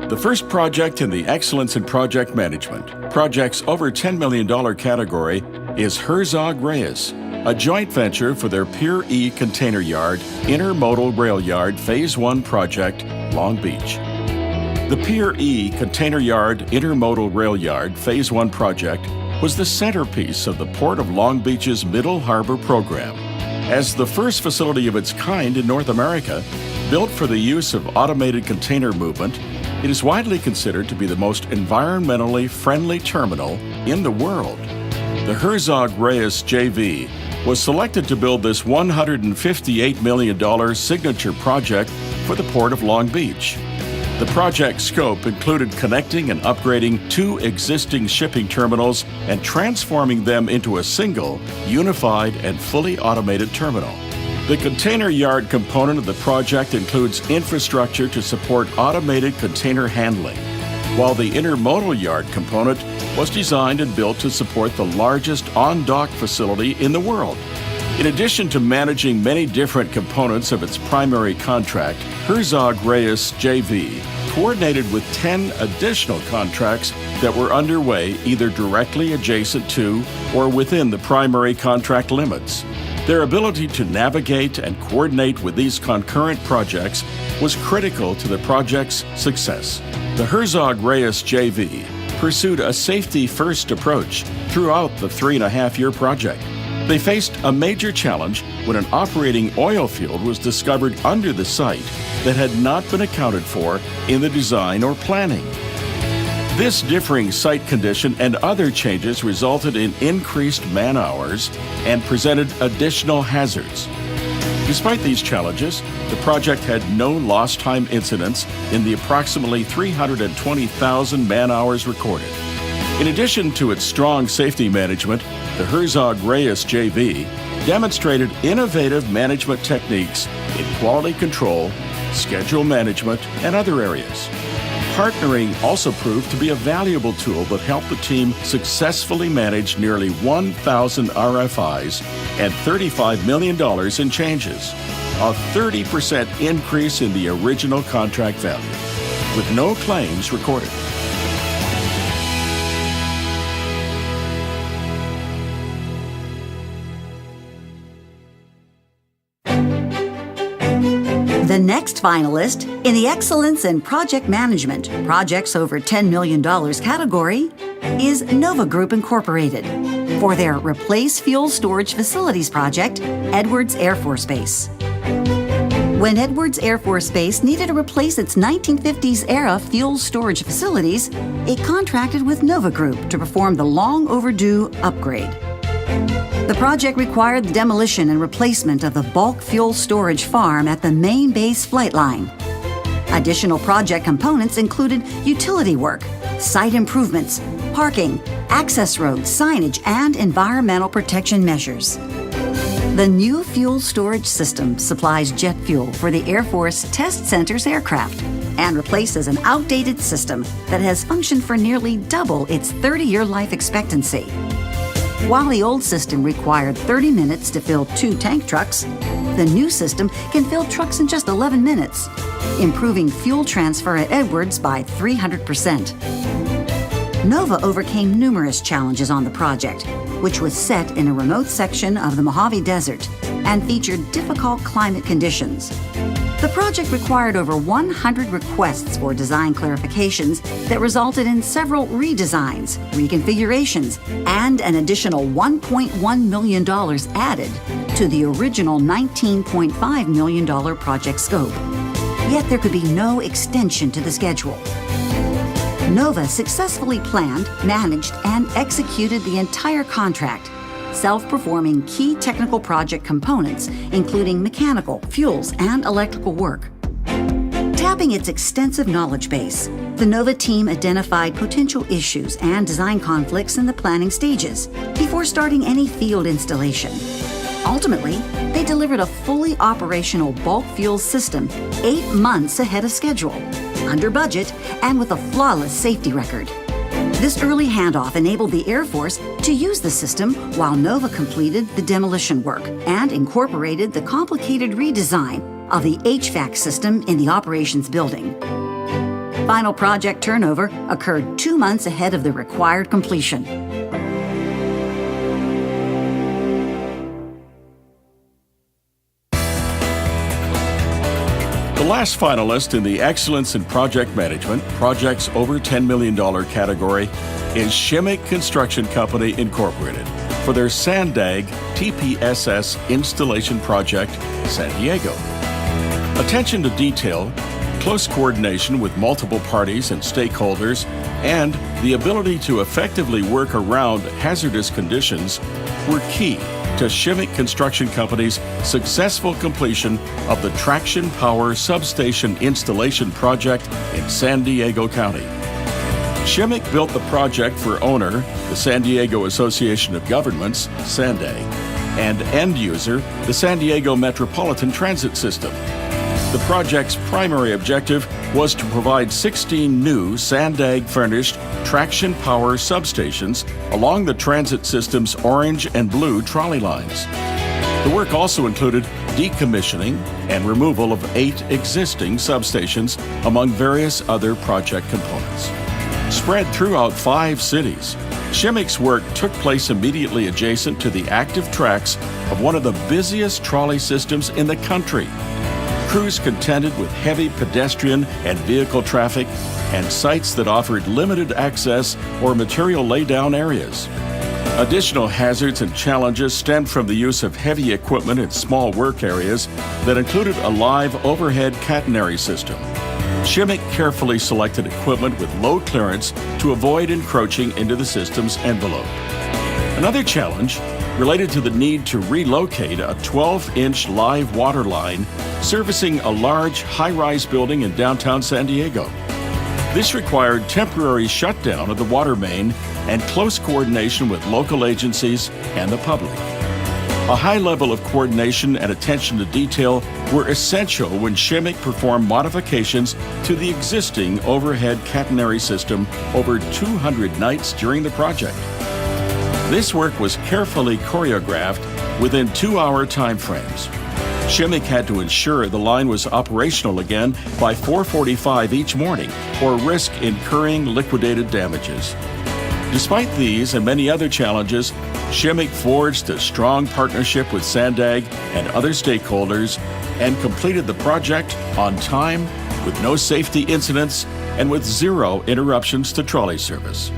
The first project in the Excellence in Project Management, projects over $10 million category, is Herzog Reyes, a joint venture for their Pier E Container Yard Intermodal Railyard Phase 1 project, Long Beach. The Pier E Container Yard Intermodal Railyard Phase 1 project was the centerpiece of the Port of Long Beach's Middle Harbor program. As the first facility of its kind in North America, built for the use of automated container movement, it is widely considered to be the most environmentally friendly terminal in the world. The Herzog Reyes JV was selected to build this $158 million signature project for the Port of Long Beach. The project scope included connecting and upgrading 2 existing shipping terminals and transforming them into a single, unified, and fully automated terminal. The container yard component of the project includes infrastructure to support automated container handling, while the intermodal yard component was designed and built to support the largest on-dock facility in the world. In addition to managing many different components of its primary contract, Herzog Reyes JV coordinated with 10 additional contracts that were underway either directly adjacent to or within the primary contract limits. Their ability to navigate and coordinate with these concurrent projects was critical to the project's success. The Herzog Reyes JV pursued a safety-first approach throughout the 3.5-year project. They faced a major challenge when an operating oil field was discovered under the site that had not been accounted for in the design or planning. This differing site condition and other changes resulted in increased man-hours and presented additional hazards. Despite these challenges, the project had no lost time incidents in the approximately 320,000 man-hours recorded. In addition to its strong safety management, the Herzog Reyes JV demonstrated innovative management techniques in quality control, schedule management, and other areas. Partnering also proved to be a valuable tool that helped the team successfully manage nearly 1,000 RFIs and $35 million in changes, a 30% increase in the original contract value, with no claims recorded. The next finalist in the Excellence in Project Management, projects over $10 million category, is Nova Group Incorporated for their Replace Fuel Storage Facilities project, Edwards Air Force Base. When Edwards Air Force Base needed to replace its 1950s-era fuel storage facilities, it contracted with Nova Group to perform the long-overdue upgrade. The project required the demolition and replacement of the bulk fuel storage farm at the main base flight line. Additional project components included utility work, site improvements, parking, access roads, signage, and environmental protection measures. The new fuel storage system supplies jet fuel for the Air Force Test Center's aircraft and replaces an outdated system that has functioned for nearly double its 30-year life expectancy. While the old system required 30 minutes to fill 2 tank trucks, the new system can fill trucks in just 11 minutes, improving fuel transfer at Edwards by 300%. Nova overcame numerous challenges on the project, which was set in a remote section of the Mojave Desert and featured difficult climate conditions. The project required over 100 requests for design clarifications that resulted in several redesigns, reconfigurations, and an additional $1.1 million added to the original $19.5 million project scope. Yet there could be no extension to the schedule. Nova successfully planned, managed, and executed the entire contract, self-performing key technical project components, including mechanical, fuels, and electrical work. Tapping its extensive knowledge base, the Nova team identified potential issues and design conflicts in the planning stages before starting any field installation. Ultimately, they delivered a fully operational bulk fuel system 8 months ahead of schedule, under budget, and with a flawless safety record. This early handoff enabled the Air Force to use the system while Nova completed the demolition work and incorporated the complicated redesign of the HVAC system in the operations building. Final project turnover occurred 2 months ahead of the required completion. The last finalist in the Excellence in Project Management, projects over $10 million category, is Shimmick Construction Company, Incorporated, for their Sandag TPSS installation project, San Diego. Attention to detail, close coordination with multiple parties and stakeholders, and the ability to effectively work around hazardous conditions were key to Shimmick Construction Company's successful completion of the traction power substation installation project in San Diego County. Shimmick built the project for owner, the San Diego Association of Governments, Sandag, and end user, the San Diego Metropolitan Transit System. The project's primary objective was to provide 16 new Sandag-furnished traction power substations along the transit system's orange and blue trolley lines. The work also included decommissioning and removal of 8 existing substations, among various other project components. Spread throughout 5 cities, Shimmick's work took place immediately adjacent to the active tracks of one of the busiest trolley systems in the country. Crews contended with heavy pedestrian and vehicle traffic and sites that offered limited access or material laydown areas. Additional hazards and challenges stemmed from the use of heavy equipment in small work areas that included a live overhead catenary system. Shimmick carefully selected equipment with low clearance to avoid encroaching into the system's envelope. Another challenge related to the need to relocate a 12-inch live water line servicing a large high-rise building in downtown San Diego. This required temporary shutdown of the water main and close coordination with local agencies and the public. A high level of coordination and attention to detail were essential when Shimmick performed modifications to the existing overhead catenary system over 200 nights during the project. This work was carefully choreographed within 2-hour time frames. Shimmick had to ensure the line was operational again by 4:45 each morning or risk incurring liquidated damages. Despite these and many other challenges, Shimmick forged a strong partnership with Sandag and other stakeholders and completed the project on time with no safety incidents and with 0 interruptions to trolley service.